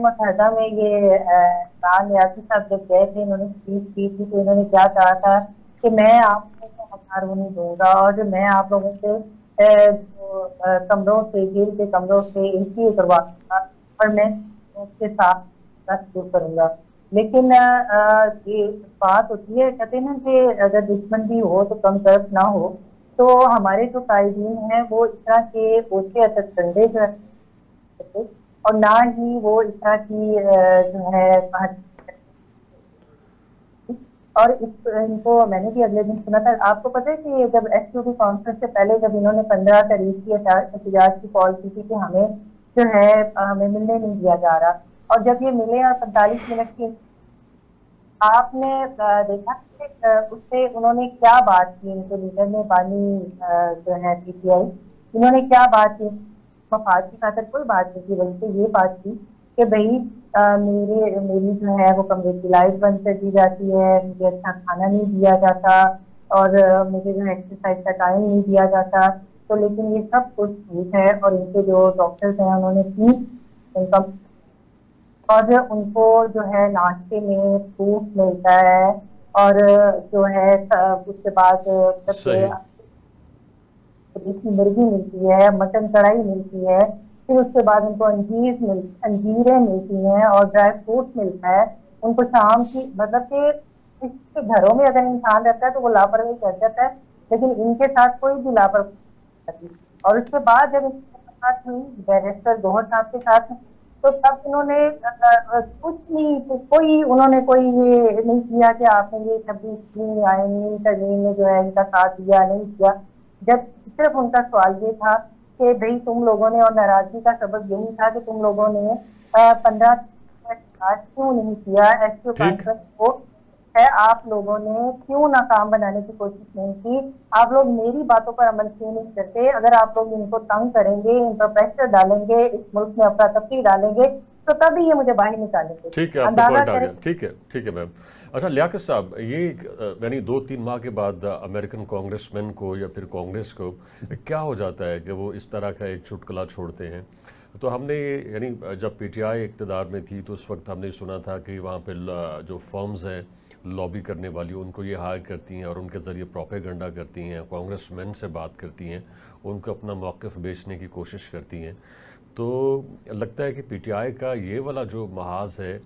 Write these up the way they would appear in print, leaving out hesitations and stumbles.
متحدہ میں یہ عمران نیازی صاحب جب گئے تھے, انہوں نے اسپیچ کی تھی, تو انہوں نے کیا کہا تھا کہ میں آپ کو ہزار نہیں دوں گا, اور میں آپ لوگوں سے کمروں سے, جیل کے کمروں سے انٹری کروا دوں گا, اور میں اس کے ساتھ شروع کروں گا. لیکن یہ بات ہوتی ہے, کہتے ہیں نا کہ اگر دشمن بھی ہو تو کم طرف نہ ہو. تو ہمارے جو قائدین ہیں وہ اس طرح کے اوچھے اثر ٹنڈے جو ہے, اور نہ ہی وہ اس طرح کی جو ہے, اور ان کو میں نے بھی اگلے دن سنا تھا. آپ کو پتہ ہے کہ جب ایس کیو بی کانفرنس سے پہلے جب انہوں نے 15 تاریخ کی احتجاج کی کال کی تھی کہ ہمیں جو ہے ہمیں ملنے نہیں دیا جا رہا, اور جب یہ ملے اور 45 منٹ کی آپ نے دیکھا کہ اس سے انہوں نے کیا بات کی, ان کے لیڈر نے, بانی جو ہے پی ٹی آئی, انہوں نے کیا بات کی, مفاد کی خاطر کوئی بات نہیں کی, بلکہ یہ بات کی کہ بھائی میری جو ہے وہ کمرے کی لائٹ بند کر دی جاتی ہے, مجھے اچھا کھانا نہیں دیا جاتا, اور مجھے جو ہے ایکسرسائز کا ٹائم نہیں دیا جاتا. تو لیکن یہ سب کچھ ٹھیک ہے, اور ان کے جو ڈاکٹرز ہیں انہوں نے کی ان کا, اور ان کو جو ہے ناشتے میں فروٹ ملتا ہے, اور جو ہے اس کے بعد مرغی ملتی ہے, مٹن کڑھائی ملتی ہے, پھر اس کے بعد ان کو انجیریں ملتی ہیں, اور ڈرائی فروٹ ملتا ہے ان کو شام کی. مطلب کہ اس کے گھروں میں اگر انسان رہتا ہے تو وہ لاپرواہی کر جاتا ہے, لیکن ان کے ساتھ کوئی بھی لاپرواہی نہیں کرتی. اور اس کے بعد جب ان کے ساتھ ہوئی بیرسٹر گوہر صاحب کے ساتھ, تو تب انہوں نے کچھ نہیں, کوئی انہوں نے کوئی یہ نہیں کیا کہ آپ نے یہ 26 آئینی ترمیم میں جو ہے ان کا ساتھ دیا نہیں کیا. جب صرف ان کا سوال یہ تھا کہ بھئی تم لوگوں نے, اور ناراضگی کا سبب یہی تھا کہ تم لوگوں نے 15 آج کیوں نہیں کیا ایس کیو کانفرنس کو, ہے آپ لوگوں نے کیوں ناکام بنانے کی کوشش نہیں کی, آپ لوگ میری باتوں پر عمل کیوں نہیں کرتے. اگر آپ لوگ ان کو تنگ کریں گے, ان پر پریشر ڈالیں گے, اس ملک میں افراتفری ڈالیں گے, تو تبھی یہ مجھے باہر نکالیں گے. ٹھیک ہے, آپ کا پوائنٹ آ گیا. ٹھیک ہے میم. اچھا لیاقت صاحب, یہ یعنی 2-3 ماہ کے بعد امریکن کانگریس مین کو یا پھر کانگریس کو کیا ہو جاتا ہے کہ وہ اس طرح کا ایک چٹکلا چھوڑتے ہیں؟ تو ہم نے یعنی جب پی ٹی آئی اقتدار میں تھی تو اس وقت ہم نے سنا تھا کہ وہاں پہ جو فرمز ہیں لابی کرنے والی, ان کو یہ ہائر کرتی ہیں اور ان کے ذریعے پروپیگنڈا کرتی ہیں, کانگریس مین سے بات کرتی ہیں, ان کو اپنا موقف بیچنے کی کوشش کرتی ہیں. تو لگتا ہے کہ پی ٹی آئی کا یہ والا جو محاذ ہے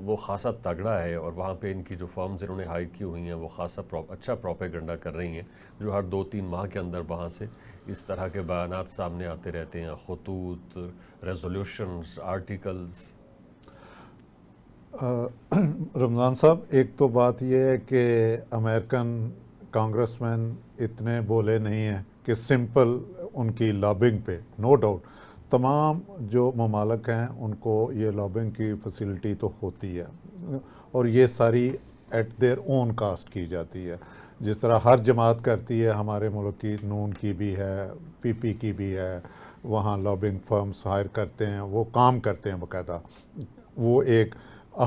وہ خاصا تگڑا ہے, اور وہاں پہ ان کی جو فرمز انہوں نے ہائر کی ہوئی ہیں وہ خاصا اچھا پروپیگنڈا کر رہی ہیں, جو ہر 2-3 ماہ کے اندر وہاں سے اس طرح کے بیانات سامنے آتے رہتے ہیں, خطوط, ریزولوشنز, آرٹیکلز. رمضان صاحب, ایک تو بات یہ ہے کہ امریکن کانگریس مین اتنے بولے نہیں ہیں کہ سمپل ان کی لابنگ پہ, نو ڈاؤٹ تمام جو ممالک ہیں ان کو یہ لابنگ کی فیسلٹی تو ہوتی ہے, اور یہ ساری ایٹ دیئر اون کاسٹ کی جاتی ہے, جس طرح ہر جماعت کرتی ہے. ہمارے ملک کی نون کی بھی ہے, پی پی کی بھی ہے, وہاں لابنگ فرمز ہائر کرتے ہیں, وہ کام کرتے ہیں باقاعدہ. وہ ایک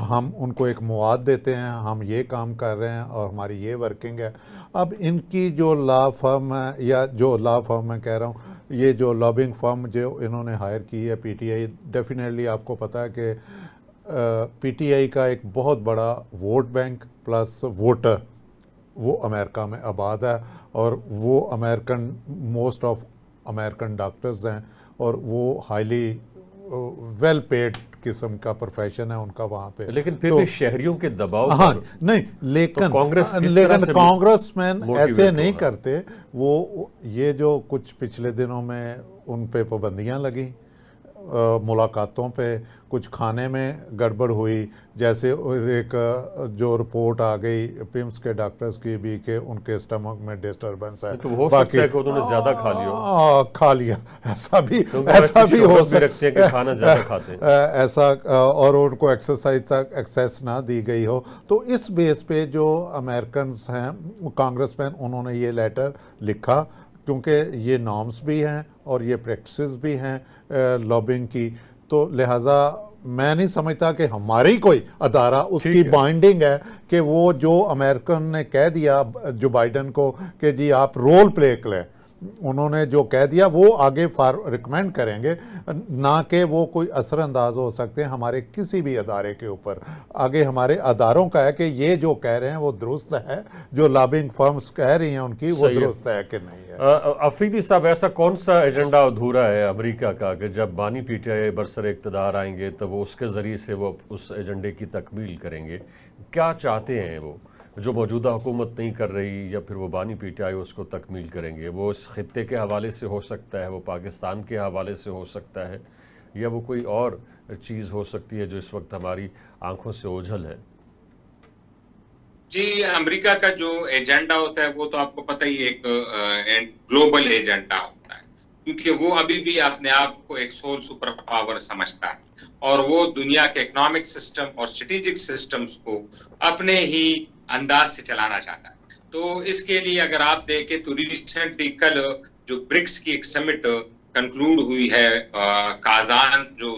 ہم ان کو ایک مواد دیتے ہیں, ہم یہ کام کر رہے ہیں اور ہماری یہ ورکنگ ہے. اب ان کی جو لا فرم ہے, یا جو لا فرم میں کہہ رہا ہوں, یہ جو لابنگ فرم جو انہوں نے ہائر کی ہے پی ٹی آئی, ڈیفینیٹلی آپ کو پتہ ہے کہ پی ٹی آئی کا ایک بہت بڑا ووٹ بینک پلس ووٹر وہ امریکہ میں آباد ہے, اور وہ American most of American doctors ہیں, اور وہ ہائیلی ویل پیڈ قسم کا پروفیشن ہے ان کا وہاں پہ. لیکن پھر بھی شہریوں کے دباؤ ہاں نہیں, لیکن کانگریس مین ایسے نہیں کرتے. وہ یہ جو کچھ پچھلے دنوں میں ان پہ پابندیاں لگیں, ملاقاتوں پہ, کچھ کھانے میں گڑبڑ ہوئی, جیسے ایک جو رپورٹ آ گئی پمس کے ڈاکٹرز کی بھی کہ ان کے اسٹمک میں ڈسٹربنس ہے. تو ہو سکتا ہے کہ انہوں نے زیادہ کھا لیا, ایسا بھی ہو سکتا ہے, ایسا, اور ان کو ایکسرسائز تک ایکسیس نہ دی گئی ہو. تو اس بیس پہ جو امریکنز ہیں کانگریس مین, انہوں نے یہ لیٹر لکھا, کیونکہ یہ نارمز بھی ہیں اور یہ پریکٹسز بھی ہیں لابنگ کی. تو لہٰذا میں نہیں سمجھتا کہ ہماری کوئی ادارہ اس کی بائنڈنگ ہے کہ وہ جو امریکن نے کہہ دیا جو بائیڈن کو کہ جی آپ رول پلے کریں, انہوں نے جو کہہ دیا وہ آگے ریکمینڈ کریں گے، نہ کہ وہ کوئی اثر انداز ہو سکتے ہیں ہمارے کسی بھی ادارے کے اوپر. آگے ہمارے اداروں کا ہے کہ یہ جو کہہ رہے ہیں وہ درست ہے، جو لابنگ فرمز کہہ رہی ہیں ان کی وہ درست ہے کہ نہیں ہے. افریدی صاحب، ایسا کون سا ایجنڈا ادھورا ہے امریکہ کا کہ جب بانی پی ٹی آئی برسر اقتدار آئیں گے تو وہ اس کے ذریعے سے وہ اس ایجنڈے کی تکمیل کریں گے؟ کیا چاہتے ہیں وہ جو موجودہ حکومت نہیں کر رہی، یا پھر وہ بانی پی ٹی آئی اس کو تکمیل کریں گے؟ وہ اس خطے کے حوالے سے ہو سکتا ہے، وہ پاکستان کے حوالے سے ہو سکتا ہے، یا وہ کوئی اور چیز ہو سکتی ہے جو اس وقت ہماری آنکھوں سے اوجھل ہے؟ جی، امریکہ کا جو ایجنڈا ہوتا ہے وہ تو آپ کو پتہ ہی ایک گلوبل ایجنڈا ہوتا ہے، کیونکہ وہ ابھی بھی اپنے آپ کو ایک سول سپر پاور سمجھتا ہے، اور وہ دنیا کے اکنامک سسٹم اور اسٹریٹجک سسٹمز کو اپنے ہی انداز سے چلانا چاہتا ہے. تو اس کے لیے اگر آپ دیکھیں تو ریسنٹلی کل جو برکس کی ایک سمٹ کنکلوڈ ہوئی ہے کازان، جو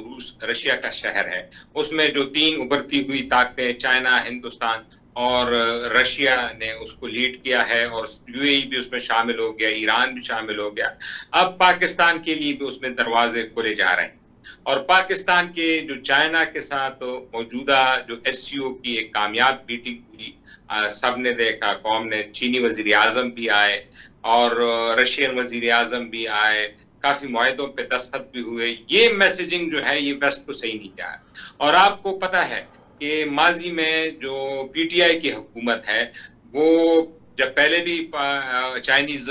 رشیا کا شہر ہے، اس میں جو 3 ابھرتی ہوئی طاقتیں چائنا، ہندوستان اور رشیا نے اس کو لیڈ کیا ہے، اور یو اے ای بھی اس میں شامل ہو گیا، ایران بھی شامل ہو گیا. اب پاکستان کے لیے بھی اس میں دروازے کھولے جا رہے ہیں، اور پاکستان کے جو چائنا کے ساتھ موجودہ جو ایس سی او کی ایک کامیاب میٹنگ ہوئی، سب نے دیکھا، قوم نے، چینی وزیر اعظم بھی آئے اور رشین وزیر اعظم بھی آئے، کافی معاہدوں پہ دستخط بھی ہوئے. یہ میسیجنگ جو ہے یہ ویسٹ کو صحیح نہیں جا رہا. اور آپ کو پتہ ہے کہ ماضی میں جو پی ٹی آئی کی حکومت ہے، وہ جب پہلے بھی چائنیز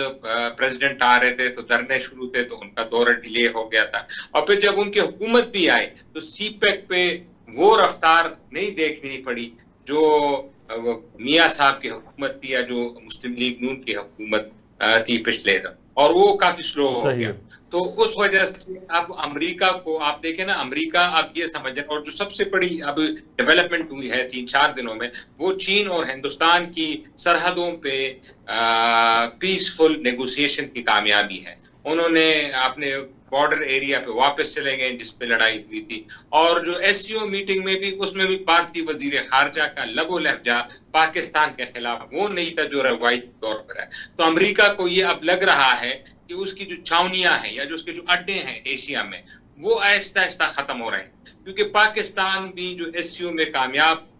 پریزیڈنٹ آ رہے تھے تو دھرنے شروع تھے، تو ان کا دورہ ڈیلے ہو گیا تھا. اور پھر جب ان کی حکومت بھی آئی تو سی پیک پہ وہ رفتار نہیں دیکھنی پڑی جو میاں صاحب کی حکومت تھی، یا جو مسلم لیگ نون کی حکومت تھی پچھلے دن، اور وہ کافی سلو ہو گیا. تو اس وجہ سے اب امریکہ کو آپ دیکھیں نا، امریکہ اب یہ سمجھیں، اور جو سب سے بڑی اب ڈیولپمنٹ ہوئی ہے 3-4 دنوں میں، وہ چین اور ہندوستان کی سرحدوں پہ پیسفل نیگوسیشن کی کامیابی ہے. انہوں نے اپنے بارڈر ایریا پہ واپس چلے گئے جس پہ لڑائی ہوئی تھی. اور جو ایس سی او میٹنگ میں بھی، اس میں بھی بھارتی وزیر خارجہ کا لب و لہجہ پاکستان کے خلاف وہ نہیں تھا جو روایتی طور پر ہے. تو امریکہ کو یہ اب لگ رہا ہے کہ اس کی جو چھاونیاں ہیں یا جو اس کے جو اڈے ہیں ایشیا میں، وہ آہستہ آہستہ ختم ہو رہے ہیں، کیونکہ پاکستان بھی جو ایس سی او میں کامیاب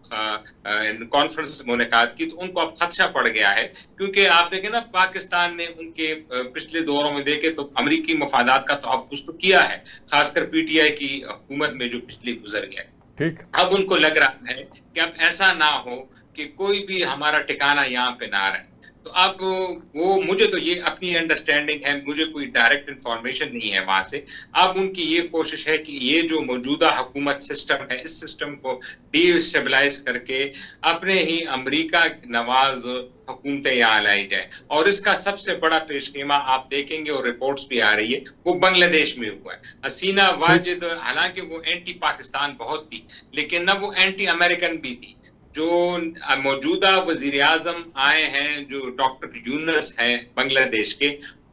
کانفرنس منعقد کی تو ان کو اب خدشہ پڑ گیا ہے. کیونکہ آپ دیکھیں نا، پاکستان نے ان کے پچھلے دوروں میں دیکھے تو امریکی مفادات کا تحفظ تو کیا ہے، خاص کر پی ٹی آئی کی حکومت میں جو پچھلی گزر گیا. ٹھیک، اب ان کو لگ رہا ہے کہ اب ایسا نہ ہو کہ کوئی بھی ہمارا ٹھکانہ یہاں پہ نہ رہے. تو اب وہ، مجھے تو یہ اپنی انڈرسٹینڈنگ ہے، مجھے کوئی ڈائریکٹ انفارمیشن نہیں ہے وہاں سے. اب ان کی یہ کوشش ہے کہ یہ جو موجودہ حکومت سسٹم ہے، اس سسٹم کو ڈی اسٹیبلائز کر کے اپنے ہی امریکہ نواز حکومتیں یہاں لائی جائے. اور اس کا سب سے بڑا پیش خیمہ آپ دیکھیں گے، اور رپورٹس بھی آ رہی ہے، وہ بنگلہ دیش میں ہوا ہے. حسینہ واجد حالانکہ وہ اینٹی پاکستان بہت تھی، لیکن نہ وہ اینٹی امریکن بھی تھی. جو موجودہ وزیر اعظم آئے ہیں، جو ڈاکٹر یونس ہیں بنگلہ دیش کے،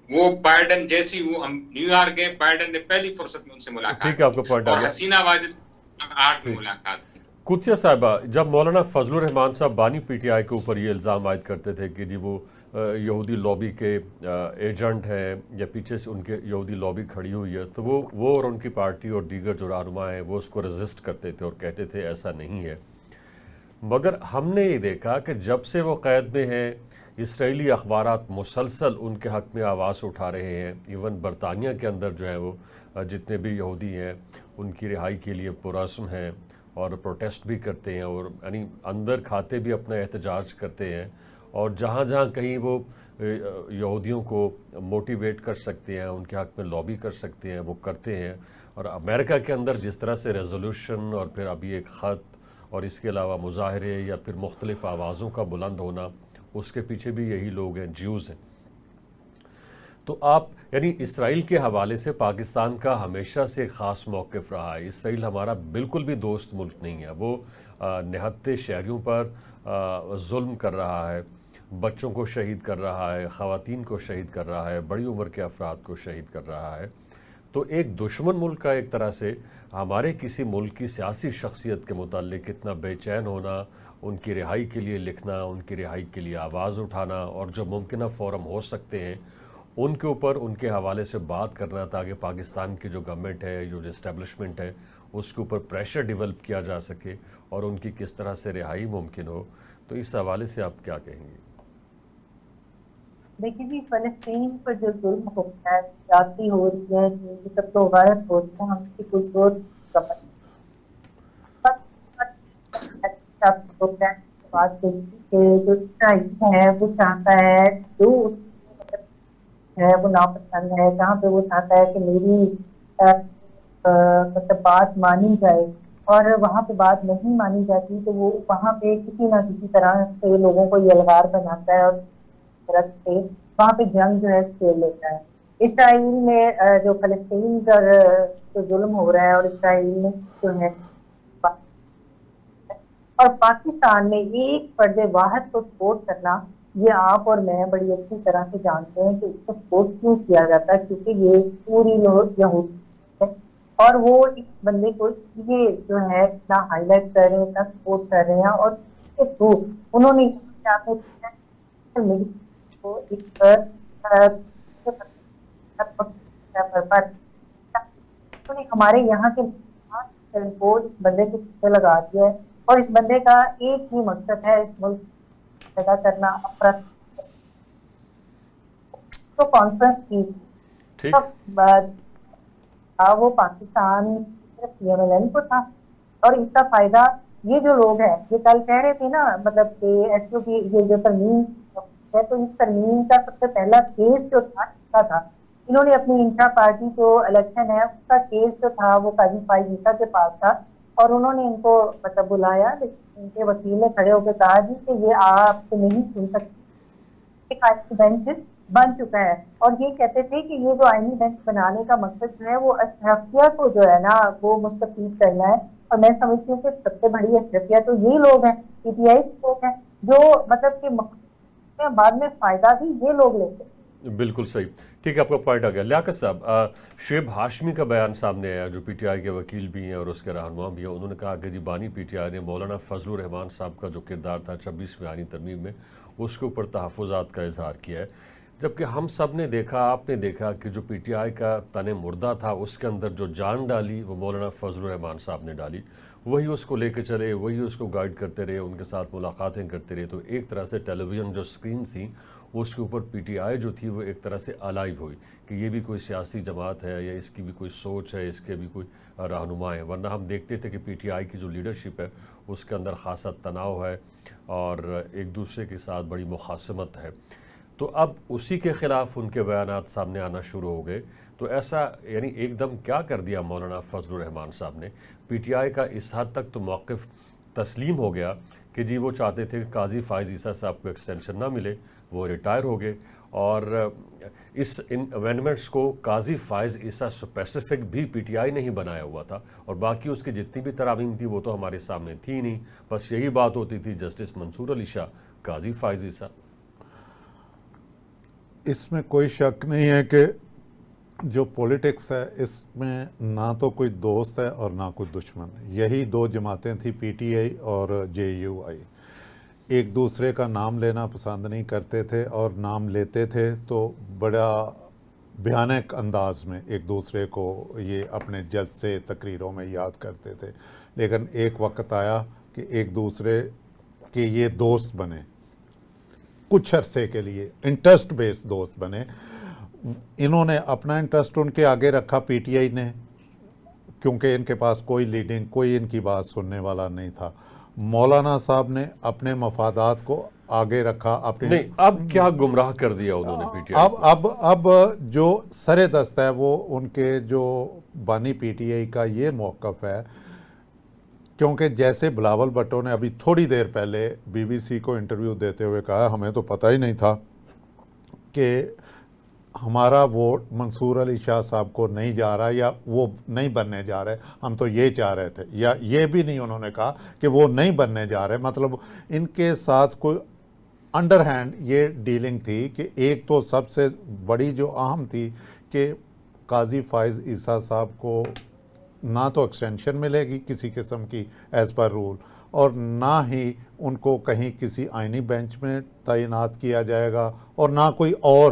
وہ بائیڈن جیسی، وہ نیو یارک گئے، بائیڈن نے پہلی فرصت میں ان سے ملاقات کی، اور حسینہ واجد 8 میں ملاقات کی. قدسیہ صاحبہ، جب مولانا فضل الرحمان صاحب بانی پی ٹی آئی کے اوپر یہ الزام عائد کرتے تھے کہ جی وہ یہودی لابی کے ایجنٹ ہیں، یا پیچھے سے ان کے یہودی لابی کھڑی ہوئی ہے، تو وہ اور ان کی پارٹی اور دیگر جو رہنما ہیں وہ اس کو ریزسٹ کرتے تھے اور کہتے تھے ایسا نہیں ہے. مگر ہم نے یہ دیکھا کہ جب سے وہ قید میں ہیں، اسرائیلی اخبارات مسلسل ان کے حق میں آواز اٹھا رہے ہیں. ایون برطانیہ کے اندر جو ہے وہ جتنے بھی یہودی ہیں ان کی رہائی کے لیے پرعزم ہیں اور پروٹیسٹ بھی کرتے ہیں، اور یعنی اندر کھاتے بھی اپنا احتجاج کرتے ہیں، اور جہاں جہاں کہیں وہ یہودیوں کو موٹیویٹ کر سکتے ہیں، ان کے حق میں لابی کر سکتے ہیں، وہ کرتے ہیں. اور امریکہ کے اندر جس طرح سے ریزولوشن اور پھر ابھی ایک خط اور اس کے علاوہ مظاہرے یا پھر مختلف آوازوں کا بلند ہونا، اس کے پیچھے بھی یہی لوگ ہیں، جیوز ہیں. تو آپ یعنی اسرائیل کے حوالے سے پاکستان کا ہمیشہ سے خاص موقف رہا ہے. اسرائیل ہمارا بالکل بھی دوست ملک نہیں ہے. وہ نہتے شہریوں پر ظلم کر رہا ہے، بچوں کو شہید کر رہا ہے، خواتین کو شہید کر رہا ہے، بڑی عمر کے افراد کو شہید کر رہا ہے. تو ایک دشمن ملک کا ایک طرح سے ہمارے کسی ملک کی سیاسی شخصیت کے متعلق اتنا بے چین ہونا، ان کی رہائی کے لیے لکھنا، ان کی رہائی کے لیے آواز اٹھانا، اور جو ممکنہ فورم ہو سکتے ہیں ان کے اوپر ان کے حوالے سے بات کرنا تاکہ پاکستان کی جو گورنمنٹ ہے، جو اسٹیبلشمنٹ ہے، اس کے اوپر پریشر ڈیولپ کیا جا سکے اور ان کی کس طرح سے رہائی ممکن ہو. تو اس حوالے سے آپ کیا کہیں گے؟ دیکھیے جی، فلسطین پر جو ظلم ہوتا ہے، زیادتی ہو رہی ہے، یہ سب تو غلط ہو رہی ہے، ہم کی کوئی زور بات کہ جو اسرائیل ہے وہ چاہتا ہے، جو ہے وہ ناپسند ہے، جہاں پہ وہ چاہتا ہے کہ میری مطلب بات مانی جائے، اور وہاں پہ بات نہیں مانی جاتی تو وہ وہاں پہ کسی نہ کسی طرح سے لوگوں کو یلغار بناتا ہے اور طرف سے وہاں پہ جنگ جو ہے کھیل لیتا ہے. اسرائیل میں جو فلسطین پر جو ظلم ہو رہا ہے، اور اسرائیل میں جو ہے اور پاکستان میں ایک فرد واحد کو سپورٹ کرنا، یہ آپ اور میں بڑی اچھی طرح سے جانتے ہیں کہ اس کو سپورٹ کیوں کیا جاتا ہے، کیونکہ یہ پوری لوگ یہودی ہے، اور وہ اس بندے کو یہ جو ہے اتنا ہائی لائٹ کر رہے ہیں، اتنا سپورٹ کر رہے ہیں، اور انہوں نے ہمارے یہاں کے کو اس بندے کے پیچھے لگا دیا ہے، اور اس بندے کا ایک ہی مقصد ہے، اس ملک پیدا کرنا. تو کانفرنس کی وہ پاکستان صرف پی ایم ایل این کو تھا، اور اس کا فائدہ یہ جو لوگ ہیں، یہ کل کہہ رہے تھے نا، مطلب کہ ایس او پی یہ جو ترمیم ہے، تو اس ترمیم کا سب سے پہلا کیس جو تھا انہوں نے اپنی انٹرا پارٹی جو الیکشن ہے اس کا کیس جو تھا وہ قاضی فائز عیسیٰ کے پاس تھا، اور انہوں نے ان کو مطلب بلایا، لیکن ان کے وکیل نے کھڑے ہو کے کہا جی کہ یہ آپ سے نہیں سن سکتے، بینچ بن چکا ہے. اور یہ کہتے تھے کہ یہ جو آئینی بینچ بنانے کا مقصد جو ہے وہ اشرفیہ کو جو ہے نا وہ مستفید کرنا ہے، اور میں سمجھتی ہوں کہ سب سے بڑی اشرفیہ تو یہی لوگ ہیں، پی ٹی آئی کے لوگ ہیں، جو مطلب کہ بعد میں فائدہ بھی یہ لوگ لیتے ہیں. بالکل صحیح. ٹھیک ہے، آپ کا پوائنٹ آ گیا. لیاقت صاحب، شعیب ہاشمی کا بیان سامنے آیا، جو پی ٹی آئی کے وکیل بھی ہیں اور اس کے رہنما بھی ہیں. انہوں نے کہا کہ جی بانی پی ٹی آئی نے مولانا فضل الرحمان صاحب کا جو کردار تھا 26ویں آئینی ترمیم میں، اس کے اوپر تحفظات کا اظہار کیا ہے، جبکہ ہم سب نے دیکھا، آپ نے دیکھا کہ جو پی ٹی آئی کا تن مردہ تھا اس کے اندر جو جان ڈالی وہ مولانا فضل الرحمان صاحب نے ڈالی. وہی اس کو لے کے چلے، وہی اس کو گائیڈ کرتے رہے، ان کے ساتھ ملاقاتیں کرتے رہے. تو ایک طرح سے ٹیلی ویژن جو سکرین تھیں اس کے اوپر پی ٹی آئی جو تھی وہ ایک طرح سے الائیو ہوئی کہ یہ بھی کوئی سیاسی جماعت ہے، یا اس کی بھی کوئی سوچ ہے، اس کے بھی کوئی رہنما ہے. ورنہ ہم دیکھتے تھے کہ پی ٹی آئی کی جو لیڈرشپ ہے اس کے اندر خاصا تناؤ ہے اور ایک دوسرے کے ساتھ بڑی مخاصمت ہے. تو اب اسی کے خلاف ان کے بیانات سامنے آنا شروع ہو گئے. تو ایسا یعنی ایک دم کیا کر دیا مولانا فضل الرحمان صاحب نے؟ پی ٹی آئی کا اس حد تک تو موقف تسلیم ہو گیا کہ جی وہ چاہتے تھے کہ قاضی فائز عیسیٰ صاحب کو ایکسٹینشن نہ ملے، وہ ریٹائر ہو گئے، اور اس ان امینڈمنٹس کو قاضی فائز عیسیٰ اسپیسیفک بھی پی ٹی آئی نے ہی بنایا ہوا تھا، اور باقی اس کی جتنی بھی ترامیم تھی وہ تو ہمارے سامنے تھی نہیں. بس یہی بات ہوتی تھی جسٹس منصور علی شاہ، قاضی فائز عیسیٰ. اس میں کوئی شک نہیں ہے کہ جو پولیٹکس ہے اس میں نہ تو کوئی دوست ہے اور نہ کوئی دشمن. یہی دو جماعتیں تھیں، پی ٹی آئی اور جے یو آئی. ایک دوسرے کا نام لینا پسند نہیں کرتے تھے، اور نام لیتے تھے تو بڑا بھیانک انداز میں ایک دوسرے کو یہ اپنے جلسے تقریروں میں یاد کرتے تھے. لیکن ایک وقت آیا کہ ایک دوسرے کے یہ دوست بنے، کچھ عرصے کے لیے انٹرسٹ بیس دوست بنے. انہوں نے اپنا انٹرسٹ ان کے آگے رکھا، پی ٹی آئی نے، کیونکہ ان کے پاس کوئی لیڈنگ، کوئی ان کی بات سننے والا نہیں تھا. مولانا صاحب نے اپنے مفادات کو آگے رکھا. نہیں، اب کیا گمراہ کر دیا انہوں نے پی ٹی آئی کو؟ اب جو سر دست ہے وہ ان کے جو بانی پی ٹی آئی کا یہ موقف ہے، کیونکہ جیسے بلاول بھٹو نے ابھی تھوڑی دیر پہلے بی بی سی کو انٹرویو دیتے ہوئے کہا، ہمیں تو پتہ ہی نہیں تھا کہ ہمارا ووٹ منصور علی شاہ صاحب کو نہیں جا رہا، یا وہ نہیں بننے جا رہے، ہم تو یہ چاہ رہے تھے. یا یہ بھی نہیں انہوں نے کہا کہ وہ نہیں بننے جا رہے. مطلب ان کے ساتھ کوئی انڈر ہینڈ یہ ڈیلنگ تھی کہ ایک تو سب سے بڑی جو اہم تھی کہ قاضی فائز عیسیٰ صاحب کو نہ تو ایکسٹینشن ملے گی کسی قسم کی ایز پر رول، اور نہ ہی ان کو کہیں کسی آئینی بینچ میں تعینات کیا جائے گا، اور نہ کوئی اور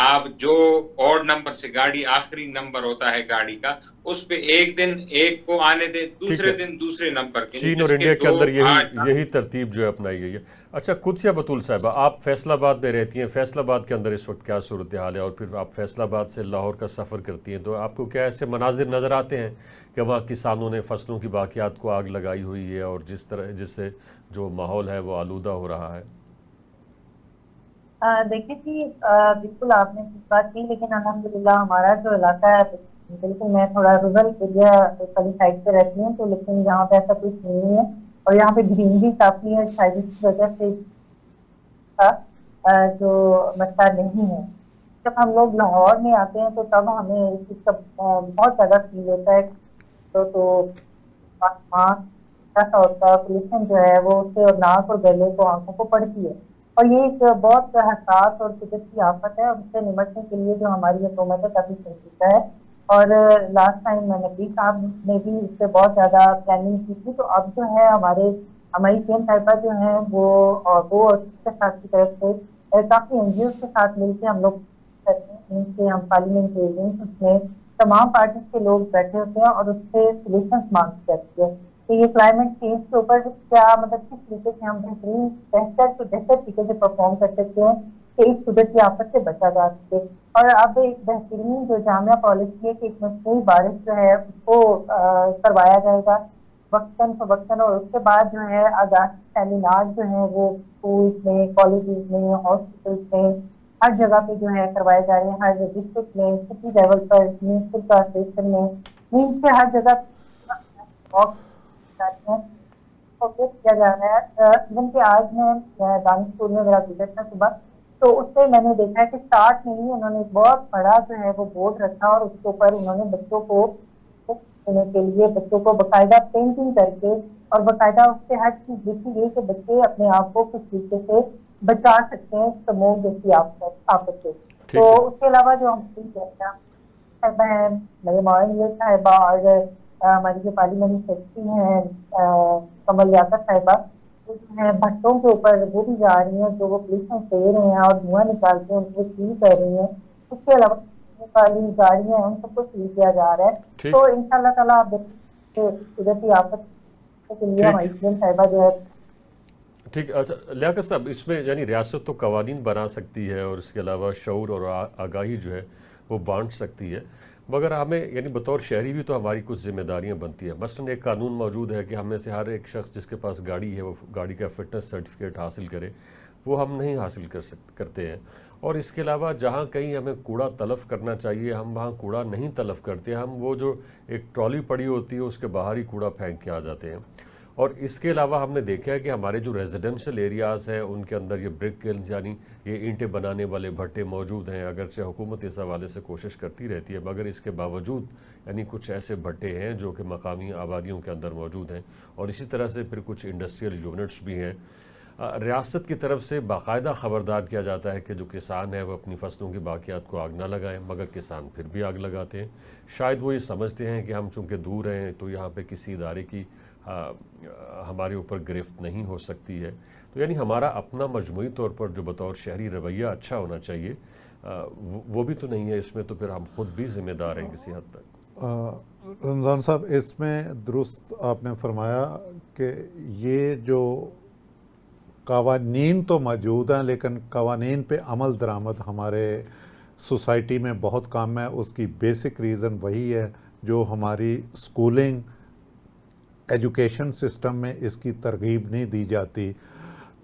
آپ جو اور نمبر سے گاڑی آخری نمبر ہوتا ہے گاڑی کا اس پہ ایک دن ایک کو آنے دیں, دوسرے دن دوسرے نمبر کے. چین اور انڈیا کے اندر یہی ترتیب جو ہے اپنائی گئی ہے. اچھا قدسیہ بطول صاحبہ, آپ فیصل آباد میں رہتی ہیں, فیصل آباد کے اندر اس وقت کیا صورتحال ہے, اور پھر آپ فیصل آباد سے لاہور کا سفر کرتی ہیں, تو آپ کو کیا ایسے مناظر نظر آتے ہیں کہ وہاں کسانوں نے فصلوں کی باقیات کو آگ لگائی ہوئی ہے اور جس سے جو ماحول ہے وہ آلودہ ہو رہا ہے؟ دیکھیے جی, بالکل آپ نے کچھ بات کی, لیکن الحمدللہ ہمارا جو علاقہ ہے, بالکل میں تھوڑا رورل ایریا والی سائڈ پہ رہتی ہوں, تو لیکن یہاں پہ ایسا کچھ نہیں ہے, اور یہاں پہ گرینری کافی ہے, شاید اس کی وجہ سے جو مسئلہ نہیں ہے. جب ہم لوگ لاہور میں آتے ہیں تو تب ہمیں اس چیز کا بہت زیادہ فیل ہوتا ہے, تو ایسا ہوتا ہے پولوشن جو ہے وہ اس سے ناک اور گلے کو, آنکھوں کو پڑتی ہے, اور یہ ایک بہت حساس اور قدرتی آفت ہے. اس سے نمٹنے کے لیے جو ہماری حکومت ہے کافی سنجیدہ ہے, اور لاسٹ ٹائم نقوی صاحب نے بھی اس سے بہت زیادہ پلاننگ کی تھی. تو اب جو ہے ہماری سیم طیبہ جو ہیں وہ کے ساتھ کی طرف سے کافی این جی اوز کے ساتھ مل کے ہم لوگ کرتے ہیں. ان سے ہم پارلیمنٹ اس میں تمام پارٹیز کے لوگ بیٹھے ہوتے ہیں اور اس سے سولوشنس مانگتے کرتے ہیں کہ یہ کلائمیٹ چینج کے اوپر کیا مطلب کس طریقے سے ہم بہترین بہتر طریقے سے پرفارم کر سکتے ہیں کہ اس قدرتی آفت سے بچا جا سکے. اور اب ایک بہترین جو جامعہ پالیسی ہے کہ ایک مصنوعی بارش جو ہے اس کو کروایا جائے گا وقتاً فوقتاً, اور اس کے بعد جو ہے آگاہ سیمینار جو ہیں وہ اسکولس میں, کالجز میں, ہاسپٹلس میں, ہر جگہ پہ جو ہے کروائے جا رہے ہیں, ہر ڈسٹرکٹ میں, سٹی لیول پر, میونسپل کارپوریشن میں, مینس کے ہر جگہ کیا جا رہا ہے. ایون کہ آج میں دانشپور میں میرا وزٹ تھا صبح, تو اس سے میں نے دیکھا ہے کہ اسٹارٹ میں ہی انہوں نے بہت بڑا جو ہے وہ بورڈ رکھا, اور اس کے اوپر انہوں نے بچوں کو دینے کے لیے بچوں کو باقاعدہ پینٹنگ کر کے اور باقاعدہ اس سے ہر چیز لکھی گئی کہ بچے اپنے آپ کو کس طریقے سے بچا سکتے ہیں سموگ جیسی آفت سے. تو اس کے علاوہ جو صاحبہ ہیں میرے معاون صاحبہ اور ہماری جو پارلیمنٹ سیکرٹری ہیں کمل لیاقت صاحبہ, وہ جو ہے بھٹوں کے اوپر وہ بھی جا رہی ہیں, جو وہ پولیشن دے رہے ہیں اور دھواں نکالتے ہیں ان کو سیل کر رہی ہیں. اس کے علاوہ والی گاڑیاں ہیں ان سب کو سیل کیا جا رہا ہے. تو ان شاء اللہ تعالیٰ آپ قدرتی آفت کے لیے ہماری سی ایم صاحبہ جو ہے. ٹھیک. اچھا لیاقت صاحب, اس میں یعنی ریاست تو قوانین بنا سکتی ہے اور اس کے علاوہ شعور اور آگاہی جو ہے وہ بانٹ سکتی ہے, مگر ہمیں یعنی بطور شہری بھی تو ہماری کچھ ذمہ داریاں بنتی ہیں. مثلاً ایک قانون موجود ہے کہ ہم میں سے ہر ایک شخص جس کے پاس گاڑی ہے وہ گاڑی کا فٹنس سرٹیفکیٹ حاصل کرے, وہ ہم نہیں حاصل کرتے ہیں. اور اس کے علاوہ جہاں کہیں ہمیں کوڑا تلف کرنا چاہیے ہم وہاں کوڑا نہیں تلف کرتے, ہم وہ جو ایک ٹرالی پڑی ہوتی ہے اس کے باہر ہی کوڑا پھینک کے آ جاتے ہیں. اور اس کے علاوہ ہم نے دیکھا ہے کہ ہمارے جو ریزیڈنشل ایریاز ہیں ان کے اندر یہ برک کلنز یعنی یہ اینٹیں بنانے والے بھٹے موجود ہیں. اگرچہ حکومت اس حوالے سے کوشش کرتی رہتی ہے, مگر اس کے باوجود یعنی کچھ ایسے بھٹے ہیں جو کہ مقامی آبادیوں کے اندر موجود ہیں, اور اسی طرح سے پھر کچھ انڈسٹریل یونٹس بھی ہیں. ریاست کی طرف سے باقاعدہ خبردار کیا جاتا ہے کہ جو کسان ہیں وہ اپنی فصلوں کی باقیات کو آگ نہ لگائیں, مگر کسان پھر بھی آگ لگاتے ہیں. شاید وہ یہ سمجھتے ہیں کہ ہم چونکہ دور ہیں تو یہاں پہ کسی ادارے کی ہمارے اوپر گرفت نہیں ہو سکتی ہے. تو یعنی ہمارا اپنا مجموعی طور پر جو بطور شہری رویہ اچھا ہونا چاہیے وہ بھی تو نہیں ہے. اس میں تو پھر ہم خود بھی ذمہ دار ہیں کسی حد تک. رمضان صاحب, اس میں درست آپ نے فرمایا کہ یہ جو قوانین تو موجود ہیں لیکن قوانین پہ عمل درآمد ہمارے سوسائٹی میں بہت کم ہے. اس کی بیسک ریزن وہی ہے جو ہماری سکولنگ ایجوکیشن سسٹم میں اس کی ترغیب نہیں دی جاتی.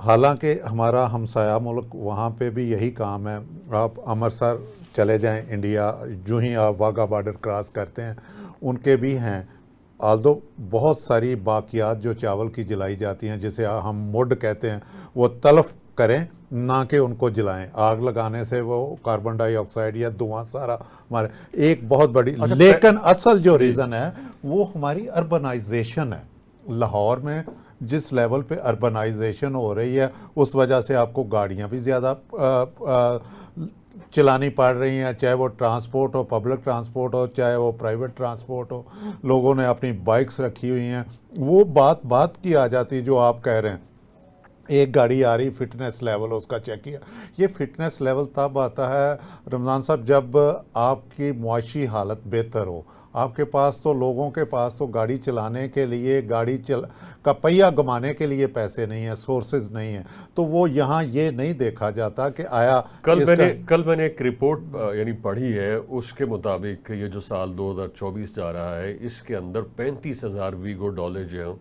حالانکہ ہمارا ہمسایہ ملک وہاں پہ بھی یہی کام ہے. آپ امرتسر چلے جائیں انڈیا, جو ہی آپ واگا بارڈر کراس کرتے ہیں ان کے بھی ہیں. آلدو بہت ساری باقیات جو چاول کی جلائی جاتی ہیں جسے ہم مڈ کہتے ہیں وہ تلف کریں نہ کہ ان کو جلائیں. آگ لگانے سے وہ کاربن ڈائی آکسائڈ یا دھواں سارا ہمارے ایک بہت بڑی, لیکن اصل جو ریزن ہے وہ ہماری اربنائزیشن ہے. لاہور میں جس لیول پہ اربنائزیشن ہو رہی ہے اس وجہ سے آپ کو گاڑیاں بھی زیادہ چلانی پڑ رہی ہیں, چاہے وہ ٹرانسپورٹ ہو, پبلک ٹرانسپورٹ ہو, چاہے وہ پرائیویٹ ٹرانسپورٹ ہو. لوگوں نے اپنی بائکس رکھی ہوئی ہیں. وہ بات کی آ جاتی جو آپ کہہ رہے ہیں ایک گاڑی آ رہی فٹنس لیول اس کا چیک کیا. یہ فٹنس لیول تب آتا ہے رمضان صاحب جب آپ کی معاشی حالت بہتر ہو. آپ کے پاس تو لوگوں کے پاس تو گاڑی چلانے کے لیے کا پہیہ گمانے کے لیے پیسے نہیں ہیں, سورسز نہیں ہیں, تو وہ یہاں یہ نہیں دیکھا جاتا کہ آیا. کل میں نے ایک رپورٹ یعنی پڑھی ہے, اس کے مطابق یہ جو سال 2024 جا رہا ہے اس کے اندر 35,000 ویگو ڈالے جو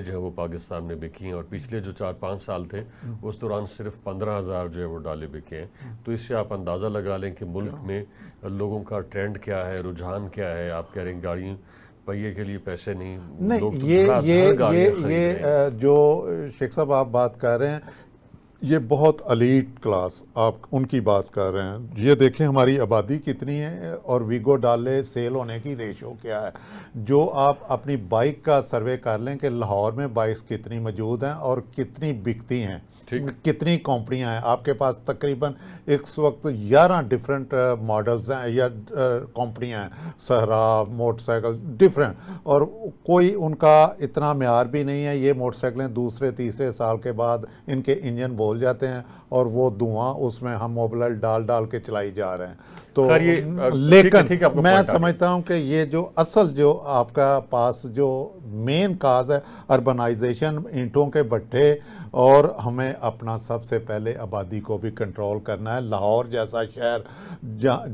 ہیں وہ پاکستان میں بکی ہیں, اور پچھلے جو 4-5 سال تھے اس دوران صرف 15,000 جو ہے وہ ڈالے بکے ہیں. تو اس سے آپ اندازہ لگا لیں کہ ملک میں لوگوں کا ٹرینڈ کیا ہے, رجحان کیا ہے. آپ کہہ رہے ہیں گاڑی پہیے کے لیے پیسے نہیں, یہ جو شیخ صاحب آپ بات کر رہے ہیں یہ بہت الیٹ کلاس آپ ان کی بات کر رہے ہیں. یہ دیکھیں ہماری آبادی کتنی ہے اور ویگو ڈالے سیل ہونے کی ریشو کیا ہے. جو آپ اپنی بائک کا سروے کر لیں کہ لاہور میں بائکس کتنی موجود ہیں اور کتنی بکتی ہیں, کتنی کمپنیاں ہیں. آپ کے پاس تقریباً اس وقت 11 ڈفرینٹ ماڈلز ہیں یا کمپنیاں ہیں, صحرا موٹر سائیکل ڈفرینٹ, اور کوئی ان کا اتنا معیار بھی نہیں ہے. یہ موٹر سائیکلیں دوسرے تیسرے سال کے بعد ان کے انجن بول جاتے ہیں اور وہ دھواں اس میں ہم موبلائل ڈال کے چلائی جا رہے ہیں. تو لیکن میں سمجھتا ہوں کہ یہ جو اصل جو آپ کا پاس جو مین کاز ہے اربنائزیشن, اینٹوں کے بٹھے, اور ہمیں اپنا سب سے پہلے آبادی کو بھی کنٹرول کرنا ہے. لاہور جیسا شہر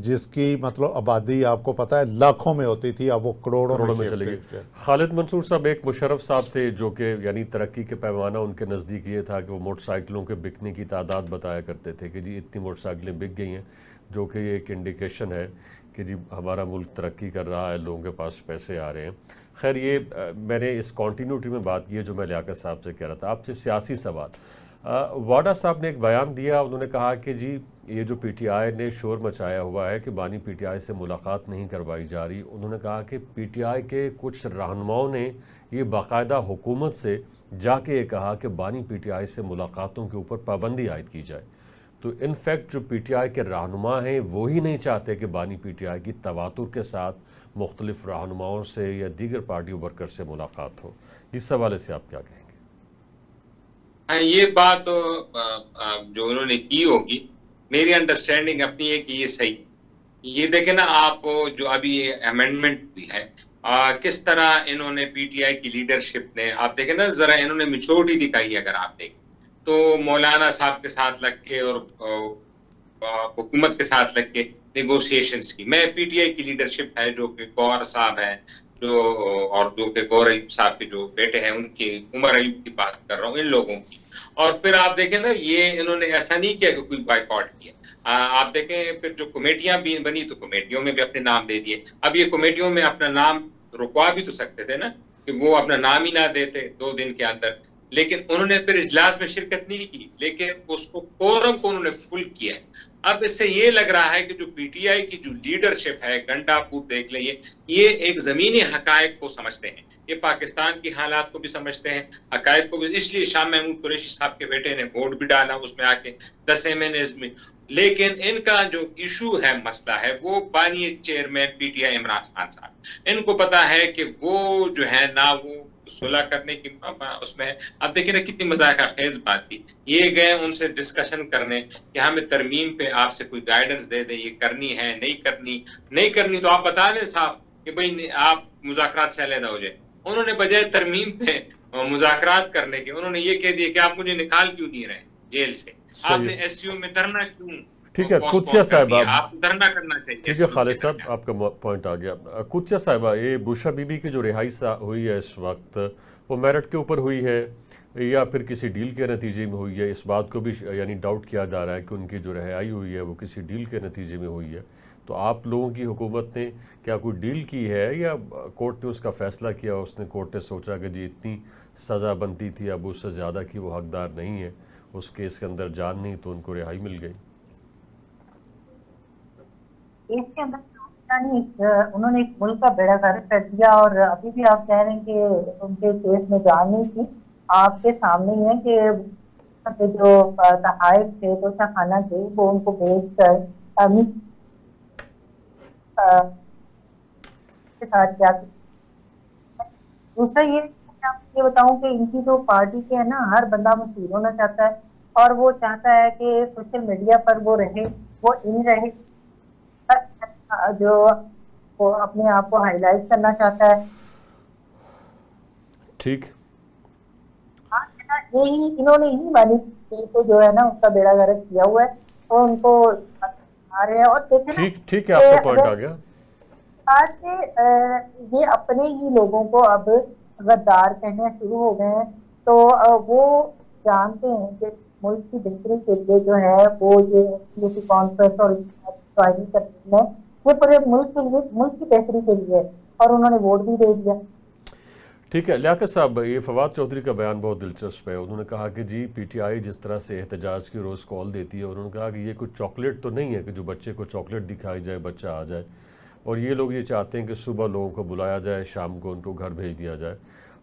جس کی مطلب آبادی آپ کو پتہ ہے لاکھوں میں ہوتی تھی, اب وہ کروڑوں میں چلے گئی. خالد منصور صاحب ایک مشرف صاحب تھے جو کہ یعنی ترقی کے پیمانہ ان کے نزدیک یہ تھا کہ وہ موٹر سائیکلوں کے بکنے کی تعداد بتایا کرتے تھے کہ جی اتنی موٹر سائیکلیں بک گئی ہیں, جو کہ یہ ایک انڈیکیشن ہے کہ جی ہمارا ملک ترقی کر رہا ہے, لوگوں کے پاس پیسے آ رہے ہیں. خیر یہ میں نے اس کانٹینیوٹی میں بات کی ہے جو میں لیاقت صاحب سے کہہ رہا تھا. آپ سے سیاسی سوال, واڈا صاحب نے ایک بیان دیا, انہوں نے کہا کہ جی یہ جو پی ٹی آئی نے شور مچایا ہوا ہے کہ بانی پی ٹی آئی سے ملاقات نہیں کروائی جا رہی. انہوں نے کہا کہ پی ٹی آئی کے کچھ رہنماؤں نے یہ باقاعدہ حکومت سے جا کے یہ کہا کہ بانی پی ٹی آئی سے ملاقاتوں کے اوپر پابندی عائد کی جائے. تو ان فیکٹ جو پی ٹی آئی کے رہنما ہیں وہی نہیں چاہتے کہ بانی پی ٹی آئی کی تواتر کے ساتھ مختلف رہنماؤں سے یا دیگر پارٹی ورکر سے ملاقات ہو. اس حوالے سے آپ کیا کہیں گے؟ یہ بات جو انہوں نے کی ہوگی, میری انڈرسٹینڈنگ اپنی ہے کہ یہ صحیح. یہ دیکھیں نا آپ, جو ابھی امینڈمنٹ ہوئی ہے کس طرح انہوں نے پی ٹی آئی کی لیڈرشپ نے, آپ دیکھیں نا ذرا انہوں نے میچورٹی دکھائی. اگر آپ دیکھیں تو مولانا صاحب کے ساتھ لگ کے اور حکومت کے ساتھ لگ کے نیگوشیشنز کی. میں پی ٹی آئی کی لیڈرشپ ہے جو کہ گوہر صاحب ہیں اور جو کہ گوہر ایوب صاحب کے جو بیٹے ہیں ان کی, عمر ایوب کی بات کر رہا ہوں, ان لوگوں کی. اور پھر آپ دیکھیں نا یہ انہوں نے ایسا نہیں کیا کہ کوئی بائیکاٹ کیا. آپ دیکھیں پھر جو کمیٹیاں بھی بنی تو کمیٹیوں میں بھی اپنے نام دے دیے. اب یہ کمیٹیوں میں اپنا نام رکوا بھی تو سکتے تھے نا, کہ وہ اپنا نام ہی نہ دیتے 2 دن کے اندر. لیکن انہوں نے پھر اجلاس میں شرکت نہیں کی, لیکن اس کو کورم کو انہوں نے فل کیا. اب اس سے یہ لگ رہا ہے کہ جو پی ٹی آئی کی جو لیڈرشپ ہے, گنڈا پور دیکھ لیں, یہ ایک زمینی حقائق کو سمجھتے ہیں, یہ پاکستان کی حالات کو بھی سمجھتے ہیں, حقائق کو بھی. اس لیے شاہ محمود قریشی صاحب کے بیٹے نے ووٹ بھی ڈالا اس میں آ کے 10 MNAs میں. لیکن ان کا جو ایشو ہے, مسئلہ ہے, وہ بانی chairman P T I Imran Khan صاحب, ان کو پتا ہے کہ وہ جو ہے نا وہ صلح کرنے کی اس میں. اب دیکھیں نا کتنی مذاق خیز بات تھی. یہ گئے ان سے ڈسکشن کرنے کہ ہمیں ترمیم پہ آپ سے کوئی گائیڈنس دے دیں, یہ کرنی ہے نہیں کرنی تو آپ بتا دیں صاف کہ بھئی آپ مذاکرات سے علیحدہ ہو جائے. انہوں نے بجائے ترمیم پہ مذاکرات کرنے کے انہوں نے یہ کہہ دیا کہ آپ مجھے نکال کیوں نہیں رہے جیل سے, آپ نے ایس یو میں دھرنا کیوں. ٹھیک ہے قدسیہ صاحبہ, آپ دھرنا کرنا چاہیے. ٹھیک ہے خالد صاحب, آپ کا پوائنٹ آ گیا. قدسیہ صاحبہ, یہ بوشا بی بی کی جو رہائی ہوئی ہے اس وقت, وہ میرٹ کے اوپر ہوئی ہے یا پھر کسی ڈیل کے نتیجے میں ہوئی ہے؟ اس بات کو بھی یعنی ڈاؤٹ کیا جا رہا ہے کہ ان کی جو رہائی ہوئی ہے وہ کسی ڈیل کے نتیجے میں ہوئی ہے. تو آپ لوگوں کی حکومت نے کیا کوئی ڈیل کی ہے یا کورٹ نے اس کا فیصلہ کیا, اس نے کورٹ نے سوچا کہ جی اتنی سزا بنتی تھی, اب اس سے زیادہ کی وہ حقدار نہیں ہے, اس کیس کے اندر جان نہیں, تو ان کو رہائی مل گئی؟ اس کے اندر انہوں نے اس ملک کا بیڑا غرق کر دیا, اور ابھی بھی آپ کہہ رہے ہیں کہ ان کے کیس میں جان نہیں تھی. آپ کے سامنے ہی ہے کہ جو تحائف تھے تو خانہ تھے وہ ان کو بھیج کر دوسرا یہ یہ بتاؤں کہ ان کی جو پارٹی کے ہے نا ہر بندہ مشہور ہونا چاہتا ہے اور وہ چاہتا ہے کہ سوشل میڈیا پر وہ رہے، وہ ان رہے، جو وہ اپنے آپ کو ہائی لائٹ کرنا چاہتا ہے. ٹھیک. یہی انہوں نے ہی بانی کو جو ہے نا اس کا بیڑا غرق کیا ہوا ہے اور ان کو آ رہے ہیں. اور دیکھیں نا ٹھیک ہے، آپ کا پوائنٹ آ گیا. آج کے یہ اپنے ہی لوگوں کو اب غدار کہنے شروع ہو گئے ہیں، تو وہ جانتے ہیں کہ ملک کی بہتری کے لیے جو ہے وہ یہ کانفرنس اور جوائننگ کرتی ہے یہ پورے ملک کے لیے، ملک کی بہتری کے لیے، اور انہوں نے ووٹ بھی دے دیا. ٹھیک ہے. لیاقت صاحب، یہ فواد چودھری کا بیان بہت دلچسپ ہے. انہوں نے کہا کہ جی پی ٹی آئی جس طرح سے احتجاج کی روز کال دیتی ہے، انہوں نے کہا کہ یہ کوئی چاکلیٹ تو نہیں ہے کہ جو بچے کو چاکلیٹ دکھائی جائے بچہ آ جائے، اور یہ لوگ یہ چاہتے ہیں کہ صبح لوگوں کو بلایا جائے، شام کو ان کو گھر بھیج دیا جائے.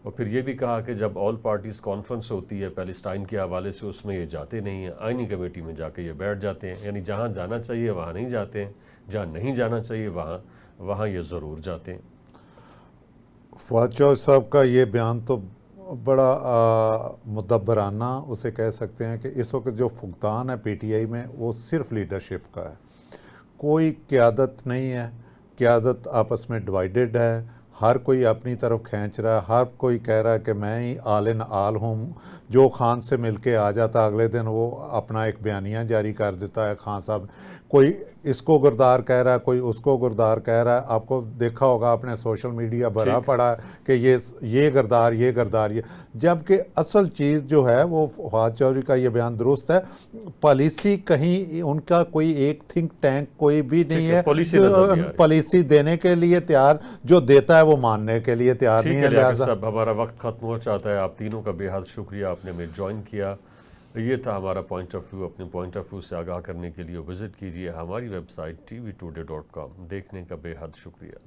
اور پھر یہ بھی کہا کہ جب آل پارٹیز کانفرنس ہوتی ہے پیلسٹائن کے حوالے سے، اس میں یہ جاتے نہیں ہیں، آئینی کمیٹی میں جا کے یہ بیٹھ جاتے ہیں. یعنی جہاں جانا چاہیے وہاں نہیں جاتے ہیں، جہاں نہیں جانا چاہیے وہاں یہ ضرور جاتے ہیں. فواد چودھری صاحب کا یہ بیان تو بڑا مدبرانہ اسے کہہ سکتے ہیں کہ اس وقت جو فقدان ہے پی ٹی آئی میں وہ صرف لیڈرشپ کا ہے. کوئی قیادت نہیں ہے، قیادت آپس میں ڈیوائیڈڈ ہے، ہر کوئی اپنی طرف کھینچ رہا ہے، ہر کوئی کہہ رہا ہے کہ میں ہی آل ان آل ہوں. جو خان سے مل کے آ جاتا اگلے دن وہ اپنا ایک بیانیہ جاری کر دیتا ہے. خان صاحب کوئی اس کو گردار کہہ رہا ہے، کوئی اس کو گردار کہہ رہا ہے. آپ کو دیکھا ہوگا آپ نے سوشل میڈیا بھرا پڑا ہے کہ یہ گردار یہ گردار یہ، جبکہ اصل چیز جو ہے وہ فواد چودھری کا یہ بیان درست ہے. پالیسی کہیں ان کا کوئی ایک تھنک ٹینک کوئی بھی نہیں ہے پالیسی دینے کے لیے تیار، جو دیتا ہے وہ ماننے کے لیے تیار نہیں ہے. لہٰذا ہمارا وقت ختم ہو چاہتا ہے. آپ تینوں کا بے حد شکریہ، آپ نے ہمیں جوائن کیا. یہ تھا ہمارا پوائنٹ آف ویو. اپنے پوائنٹ آف ویو سے آگاہ کرنے کے لیے وزٹ کیجیے ہماری ویب سائٹ tvtoday.com. دیکھنے کا بے حد شکریہ.